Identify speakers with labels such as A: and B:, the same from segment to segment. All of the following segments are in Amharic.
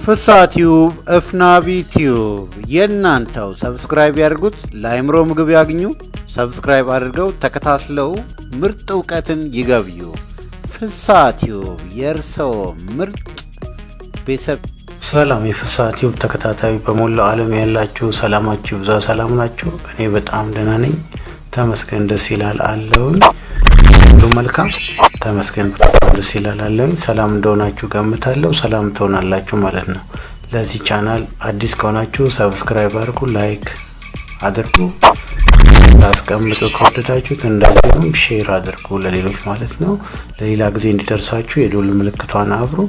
A: ፍሳቲዩብ እፍናቢ ቲዩብ የናንተው ሰብስክራይብ ያድርጉት፣ ለአይምሮ ምግብ ያግኙ። ሰብስክራይብ አድርገው ተከታትለው ምርጥ ዕውቀትን ይገብዩ። ፍሳቲዩብ የርሰው ምርጥ ቤተሰብ። ሰላም የፍሳቲዩብ ተከታታይ በሞላው ዓለም ያላችሁ ሰላማችሁ ይብዛ። ሰላም ናችሁ? እኔ በጣም ደህና ነኝ፣ ተመስገን፣ ደስ ይላል አለሁኝ። ሁሉ መልካም ተመስገን፣ ደስ ይላል አለሁኝ። ሰላም እንደሆናችሁ ገምታለሁ። ሰላም ትሆናላችሁ ማለት ነው። ለዚህ ቻናል አዲስ ከሆናችሁ ሰብስክራይብ አድርጉ፣ ላይክ አድርጉ፣ ታስቀምጡ ከወደዳችሁት እንደዚሁም ሼር አድርጉ ለሌሎች ማለት ነው። ለሌላ ጊዜ እንዲደርሳችሁ የደወል ምልክቷን አብሩ።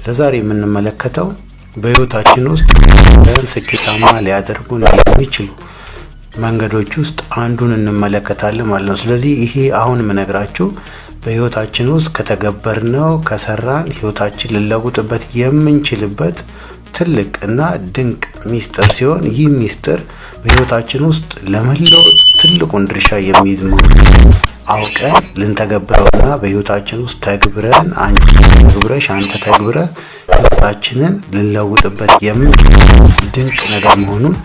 A: ለዛሬ የምንመለከተው በህይወታችን ውስጥ ስኬታማ ሊያደርጉን የሚችሉ መንገዶች ውስጥ አንዱን እንመለከታለን ማለት ነው። ስለዚህ ይሄ አሁን የምነግራችሁ በህይወታችን ውስጥ ከተገበርነው ከሰራን ህይወታችን ልለውጥበት የምንችልበት ትልቅ እና ድንቅ ሚስጥር ሲሆን ይህ ሚስጥር በህይወታችን ውስጥ ለመለወጥ ትልቁን ድርሻ የሚይዝ መሆኑን አውቀን ልንተገብረውና በህይወታችን ውስጥ ተግብረን አንቺ ተግብረሽ አንተ ተግብረህ ህይወታችንን ልንለውጥበት የምንችል ድንቅ ነገር መሆኑን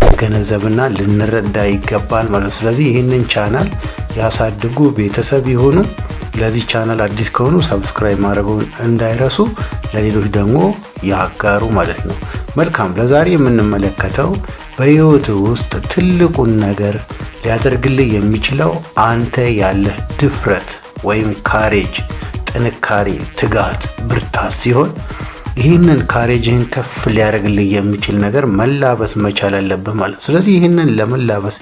A: ልንገነዘብና ልንረዳ ይገባል ማለት ነው። ስለዚህ ይህንን ቻናል ያሳድጉ፣ ቤተሰብ ይሆኑ። ለዚህ ቻናል አዲስ ከሆኑ ሰብስክራይብ ማድረጉን እንዳይረሱ፣ ለሌሎች ደግሞ ያጋሩ ማለት ነው። መልካም። ለዛሬ የምንመለከተው በህይወት ውስጥ ትልቁን ነገር ሊያደርግልህ የሚችለው አንተ ያለህ ድፍረት ወይም ካሬጅ፣ ጥንካሬ፣ ትጋት፣ ብርታት ሲሆን ይህንን ካሬጅህን ከፍ ሊያደርግልህ የሚችል ነገር መላበስ መቻል አለብህ ማለት ነው። ስለዚህ ይህንን ለመላበስ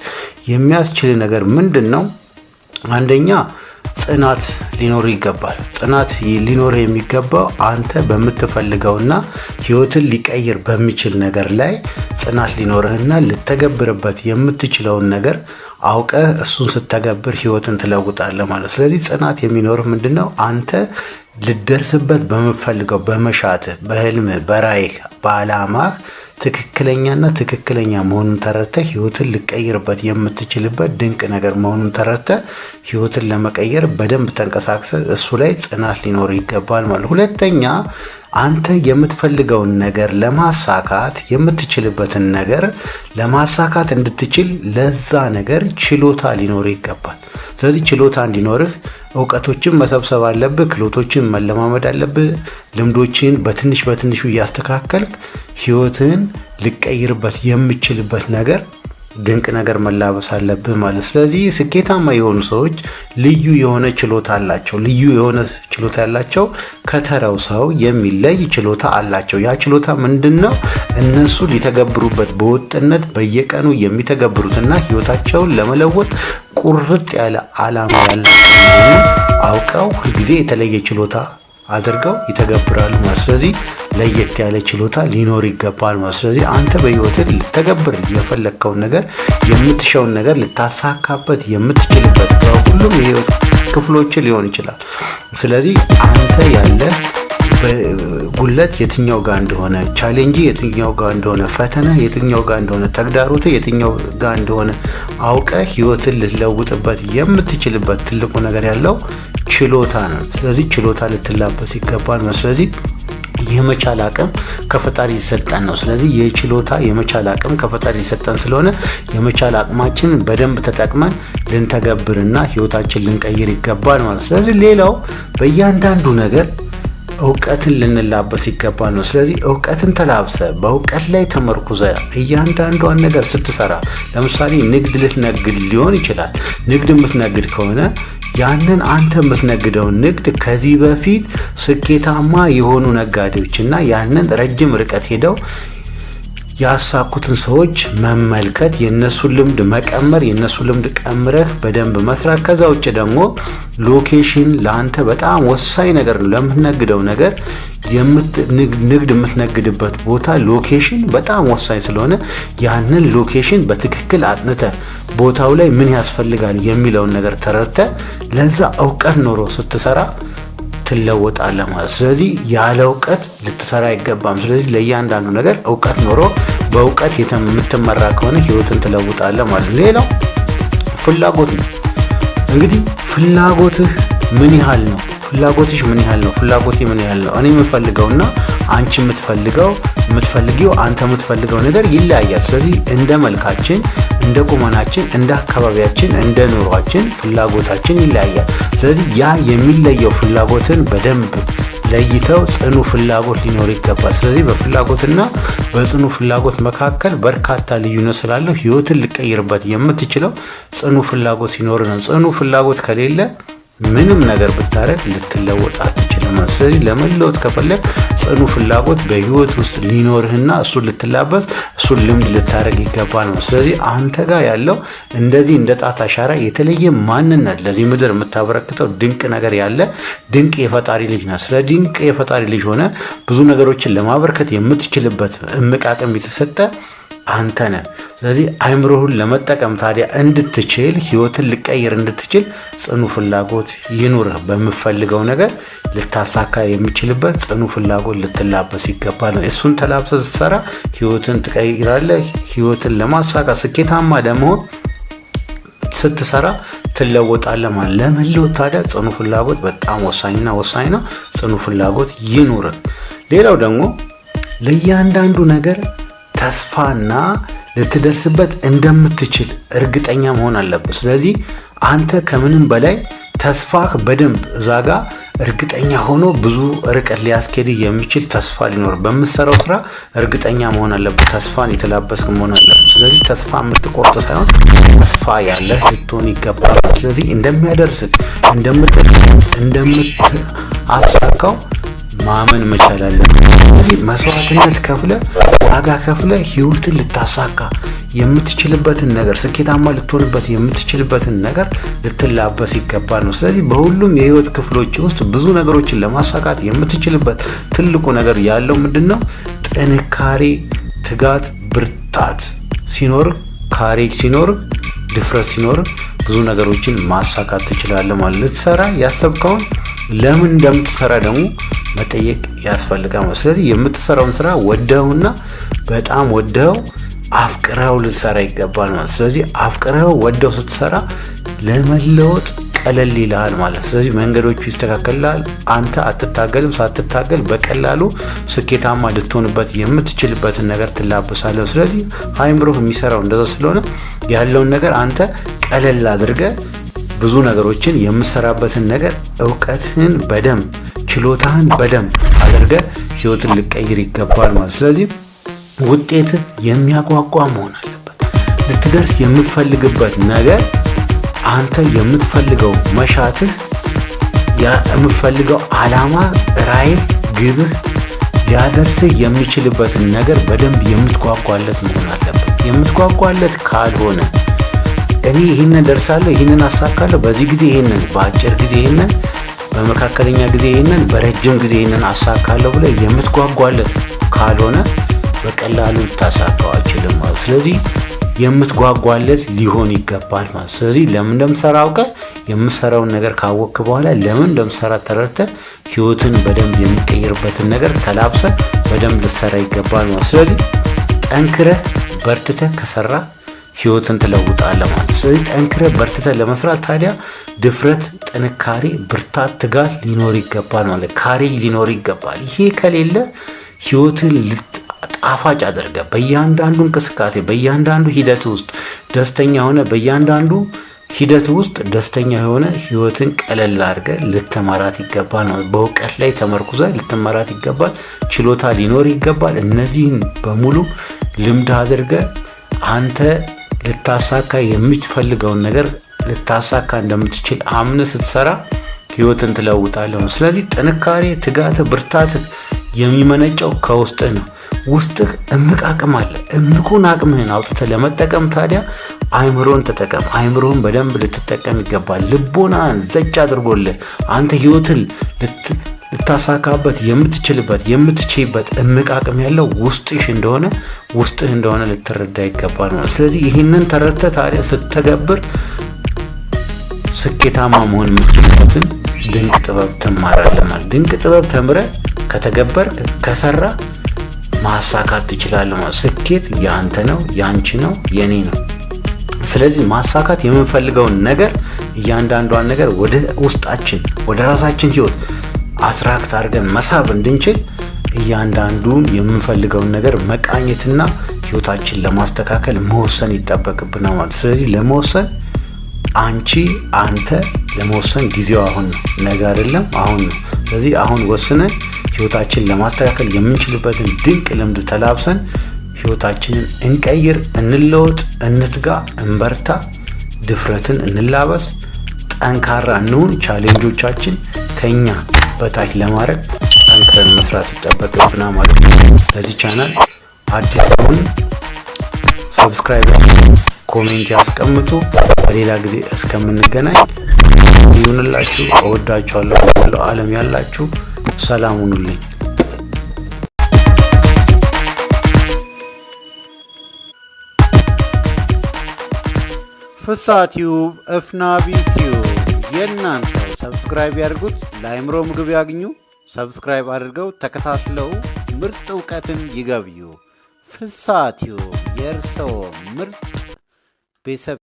A: የሚያስችል ነገር ምንድን ነው? አንደኛ ጽናት ሊኖር ይገባል። ጽናት ሊኖር የሚገባው አንተ በምትፈልገውና ህይወትን ሊቀይር በሚችል ነገር ላይ ጽናት ሊኖርህና ልተገብርበት የምትችለውን ነገር አውቀህ እሱን ስተገብር ህይወትን ትለውጣለህ ማለት። ስለዚህ ጽናት የሚኖርህ ምንድነው? አንተ ልደርስበት በምትፈልገው በመሻትህ፣ በህልምህ፣ በራዕይህ፣ በዓላማህ ትክክለኛና ትክክለኛ መሆኑን ተረድተህ ህይወትን ልቀይርበት የምትችልበት ድንቅ ነገር መሆኑን ተረድተህ ህይወትን ለመቀየር በደንብ ተንቀሳቅሰህ እሱ ላይ ጽናት ሊኖር ይገባል ማለት። ሁለተኛ አንተ የምትፈልገውን ነገር ለማሳካት የምትችልበትን ነገር ለማሳካት እንድትችል ለዛ ነገር ችሎታ ሊኖር ይገባል። ስለዚህ ችሎታ እንዲኖርህ እውቀቶችን መሰብሰብ አለብህ፣ ክህሎቶችን መለማመድ አለብህ። ልምዶችን በትንሽ በትንሹ እያስተካከልክ ህይወትን ልቀይርበት የምችልበት ነገር ድንቅ ነገር መላበስ አለብህ ማለት። ስለዚህ ስኬታማ የሆኑ ሰዎች ልዩ የሆነ ችሎታ አላቸው። ልዩ የሆነ ችሎታ ያላቸው ከተራው ሰው የሚለይ ችሎታ አላቸው። ያ ችሎታ ምንድነው? እነሱ ሊተገብሩበት በወጥነት በየቀኑ የሚተገብሩትና ህይወታቸውን ለመለወጥ ቁርጥ ያለ ዓላማ ያላቸው አውቀው ሁልጊዜ የተለየ ችሎታ አድርገው ይተገብራሉ ማለት። ስለዚህ ለየት ያለ ችሎታ ሊኖር ይገባል ማለት። ስለዚህ አንተ በህይወትህ ልተገብር የፈለግከውን ነገር የምትሻውን ነገር ልታሳካበት የምትችልበት በሁሉም የህይወት ክፍሎች ሊሆን ይችላል። ስለዚህ አንተ ያለ ጉለት የትኛው ጋር እንደሆነ፣ ቻሌንጅ የትኛው ጋር እንደሆነ፣ ፈተና የትኛው ጋር እንደሆነ፣ ተግዳሮት የትኛው ጋር እንደሆነ አውቀህ ህይወትን ልትለውጥበት የምትችልበት ትልቁ ነገር ያለው ችሎታ ነው። ስለዚህ ችሎታ ልትላበስ ይገባል ነው። ስለዚህ የመቻል አቅም ከፈጣሪ ይሰጠን ነው። ስለዚህ የችሎታ የመቻል አቅም ከፈጣሪ ይሰጠን ስለሆነ የመቻል አቅማችንን በደንብ ተጠቅመን ልንተገብርና ህይወታችን ልንቀይር ይገባል ማለት። ስለዚህ ሌላው በእያንዳንዱ ነገር እውቀትን ልንላበስ ይገባል ነው። ስለዚህ እውቀትን ተላብሰ በእውቀት ላይ ተመርኩዘ እያንዳንዷን ነገር ስትሰራ፣ ለምሳሌ ንግድ ልትነግድ ሊሆን ይችላል። ንግድ የምትነግድ ከሆነ ያንን አንተ የምትነግደውን ንግድ ከዚህ በፊት ስኬታማ የሆኑ ነጋዴዎችና ያንን ረጅም ርቀት ሄደው ያሳኩትን ሰዎች መመልከት፣ የነሱን ልምድ መቀመር፣ የነሱን ልምድ ቀምረህ በደንብ መስራት። ከዛ ውጭ ደግሞ ሎኬሽን ለአንተ በጣም ወሳኝ ነገር ነው። ለምትነግደው ነገር ንግድ የምትነግድበት ቦታ ሎኬሽን በጣም ወሳኝ ስለሆነ ያንን ሎኬሽን በትክክል አጥንተህ ቦታው ላይ ምን ያስፈልጋል የሚለውን ነገር ተረድተህ ለዛ እውቀት ኖሮ ስትሰራ ትለወጣለህ ማለት። ስለዚህ ያለ እውቀት ልትሰራ አይገባም። ስለዚህ ለእያንዳንዱ ነገር እውቀት ኖሮ በእውቀት የምትመራ ከሆነ ህይወትን ትለውጣለህ ማለት። ሌላው ፍላጎት ነው። እንግዲህ ፍላጎትህ ምን ያህል ነው? ፍላጎትሽ ምን ያህል ነው? ፍላጎቴ ምን ያህል ነው? እኔ የምፈልገውና አንቺ የምትፈልጊው አንተ የምትፈልገው ነገር ይለያያል። ስለዚህ እንደ መልካችን፣ እንደ ቁመናችን፣ እንደ አካባቢያችን፣ እንደ ኑሯችን ፍላጎታችን ይለያያል። ስለዚህ ያ የሚለየው ፍላጎትን በደንብ ለይተው ጽኑ ፍላጎት ሊኖር ይገባል። ስለዚህ በፍላጎትና በጽኑ ፍላጎት መካከል በርካታ ልዩነት ስላለው ህይወትን ልቀይርበት የምትችለው ጽኑ ፍላጎት ሲኖር ነው። ጽኑ ፍላጎት ከሌለ ምንም ነገር ብታረግ ልትለወጥ አትችልም። ስለዚህ ለመለወጥ ከፈለግ ጽኑ ፍላጎት በህይወት ውስጥ ሊኖርህና እሱን ልትላበስ እሱን ልምድ ልታረግ ይገባል ነው። ስለዚህ አንተ ጋር ያለው እንደዚህ እንደ ጣት አሻራ የተለየ ማንነት ለዚህ ምድር የምታበረክተው ድንቅ ነገር ያለ ድንቅ የፈጣሪ ልጅ ነህ። ስለ ድንቅ የፈጣሪ ልጅ ሆነ ብዙ ነገሮችን ለማበርከት የምትችልበት እምቅ አቅም የተሰጠ አንተ ነህ። ስለዚህ አይምሮህን ለመጠቀም ታዲያ እንድትችል ህይወትን ልቀይር እንድትችል ጽኑ ፍላጎት ይኑርህ። በምፈልገው ነገር ልታሳካ የሚችልበት ጽኑ ፍላጎት ልትላበስ ይገባል ነው። እሱን ተላብሰህ ስትሰራ ህይወትን ትቀይራለህ። ህይወትን ለማሳካት ስኬታማ ለመሆን ስትሰራ ትለወጣለህ ማለት። ለመለወጥ ታዲያ ጽኑ ፍላጎት በጣም ወሳኝ ነው። ጽኑ ፍላጎት ይኑርህ። ሌላው ደግሞ ለእያንዳንዱ ነገር ተስፋና ልትደርስበት እንደምትችል እርግጠኛ መሆን አለበት። ስለዚህ አንተ ከምንም በላይ ተስፋህ በደንብ እዛ ጋ እርግጠኛ ሆኖ ብዙ ርቀት ሊያስኬድ የሚችል ተስፋ ሊኖር በምትሰራው ስራ እርግጠኛ መሆን አለበት። ተስፋን የተላበስክ መሆን አለበት። ስለዚህ ተስፋ የምትቆርጥ ሳይሆን ተስፋ ያለህ ልትሆን ይገባል። ስለዚህ እንደሚያደርስህ እንደምታሳካው ማመን መቻል አለብህ። ስለዚህ መስዋዕትነት ከፍለ ዋጋ ከፍለ ህይወትን ልታሳካ የምትችልበትን ነገር ስኬታማ ልትሆንበት የምትችልበትን ነገር ልትላበስ ይገባል ነው። ስለዚህ በሁሉም የህይወት ክፍሎች ውስጥ ብዙ ነገሮችን ለማሳካት የምትችልበት ትልቁ ነገር ያለው ምንድነው? ጥንካሬ፣ ትጋት፣ ብርታት ሲኖር፣ ካሬጅ ሲኖር፣ ድፍረት ሲኖር ብዙ ነገሮችን ማሳካት ትችላለህ ማለት። ልትሰራ ያሰብከውን ለምን እንደምትሰራ ደግሞ መጠየቅ ያስፈልጋል። ስለዚህ የምትሰራውን ስራ ወደውና በጣም ወደው አፍቅረው ልትሰራ ይገባል ማለት። ስለዚህ አፍቅረው ወደው ስትሰራ ለመለወጥ ቀለል ይልሃል ማለት። ስለዚህ መንገዶቹ ይስተካከላል። አንተ አትታገልም። ሳትታገል በቀላሉ ስኬታማ ልትሆንበት የምትችልበትን ነገር ትላበሳለህ። ስለዚህ አይምሮህ የሚሰራው እንደዛ ስለሆነ ያለውን ነገር አንተ ቀለል አድርገህ ብዙ ነገሮችን የምሰራበትን ነገር እውቀትህን በደንብ ችሎታህን በደንብ አድርገህ ህይወትን ልቀይር ይገባል ማለት። ስለዚህ ውጤትህ የሚያጓጓ መሆን አለበት። ልትደርስ የምትፈልግበት ነገር አንተ የምትፈልገው መሻትህ የምትፈልገው ዓላማ፣ ራዕይ፣ ግብህ ሊያደርስህ የሚችልበትን ነገር በደንብ የምትጓጓለት መሆን አለበት። የምትጓጓለት ካልሆነ እኔ ይህንን ደርሳለሁ፣ ይህንን አሳካለሁ፣ በዚህ ጊዜ ይህንን፣ በአጭር ጊዜ ይህንን፣ በመካከለኛ ጊዜ ይህንን፣ በረጅም ጊዜ ይህንን አሳካለሁ ብለህ የምትጓጓለት ካልሆነ በቀላሉ ልታሳካው አችልም ማለት። ስለዚህ የምትጓጓለት ሊሆን ይገባል ማለት። ስለዚህ ለምን እንደምትሰራ አውቀህ የምትሰራውን ነገር ካወቅክ በኋላ ለምን እንደምትሰራ ተረድተህ ህይወትን በደንብ የሚቀይርበትን ነገር ተላብሰህ በደንብ ልትሰራ ይገባል ማለት። ስለዚህ ጠንክረህ በርትተህ ከሰራ ህይወትን ትለውጣለህ ማለት። ስለዚህ ጠንክረህ በርትተህ ለመስራት ታዲያ ድፍረት፣ ጥንካሬ፣ ብርታት፣ ትጋት ሊኖር ይገባል ማለት። ካሬጅ ሊኖር ይገባል። ይሄ ከሌለ ህይወትን ጣፋጭ አድርገህ በእያንዳንዱ እንቅስቃሴ በእያንዳንዱ ሂደት ውስጥ ደስተኛ ሆነ በእያንዳንዱ ሂደት ውስጥ ደስተኛ የሆነ ህይወትን ቀለል አድርገህ ልትመራት ይገባል ነው። በእውቀት ላይ ተመርኩዘህ ልትመራት ይገባል። ችሎታ ሊኖር ይገባል። እነዚህን በሙሉ ልምድ አድርገህ አንተ ልታሳካ የምትፈልገውን ነገር ልታሳካ እንደምትችል አምነህ ስትሰራ ህይወትን ትለውጣለህ ነው። ስለዚህ ጥንካሬ፣ ትጋት፣ ብርታት የሚመነጨው ከውስጥህ ነው። ውስጥህ እምቅ አቅም አለ። እምቁን አቅምህን አውጥተህ ለመጠቀም ታዲያ አይምሮን ተጠቀም። አይምሮን በደንብ ልትጠቀም ይገባል። ልቦናን ዘጭ አድርጎልህ አንተ ህይወትን ልታሳካበት የምትችይበት እምቅ አቅም ያለው ውስጥህ እንደሆነ ልትረዳ ይገባል ማለት። ስለዚህ ይህንን ተረድተህ ታዲያ ስትተገብር ስኬታማ መሆን የምትችልበትን ድንቅ ጥበብ ትማራለህ ማለት። ድንቅ ጥበብ ተምረህ ከተገበርክ ከሰራ ማሳካት ትችላለህ ማለት። ስኬት ያንተ ነው፣ ያንቺ ነው፣ የኔ ነው። ስለዚህ ማሳካት የምንፈልገውን ነገር እያንዳንዷን ነገር ወደ ውስጣችን ወደ ራሳችን ህይወት አትራክት አድርገን መሳብ እንድንችል እያንዳንዱን የምንፈልገውን ነገር መቃኘትና ህይወታችን ለማስተካከል መወሰን ይጠበቅብናል ማለት። ስለዚህ ለመወሰን አንተ ለመወሰን ጊዜው አሁን ነው፣ ነገ አይደለም፣ አሁን ነው። ስለዚህ አሁን ወስነን ህይወታችንን ለማስተካከል የምንችልበትን ድንቅ ልምድ ተላብሰን ህይወታችንን እንቀይር፣ እንለወጥ፣ እንትጋ፣ እንበርታ፣ ድፍረትን እንላበስ፣ ጠንካራ እንሁን። ቻሌንጆቻችን ከኛ በታች ለማድረግ ጠንክረን መስራት ይጠበቅብናል ማለት ነው። ለዚህ ቻናል አዲስ ሁኑ፣ ሰብስክራይብ፣ ኮሜንት ያስቀምጡ። በሌላ ጊዜ እስከምንገናኝ ይሁንላችሁ። እወዳችኋለሁ። በመላው ዓለም ያላችሁ ሰላም ሁኑልኝ። ፍስሐ ቲዩብ፣ እፍናቢ ቲዩብ የእናንተው። ሰብስክራይብ ያድርጉት፣ ለአእምሮ ምግብ ያግኙ። ሰብስክራይብ አድርገው ተከታትለው ምርጥ እውቀትን ይገብዩ። ፍስሐ ቲዩብ የእርስዎ ምርጥ ቤተሰብ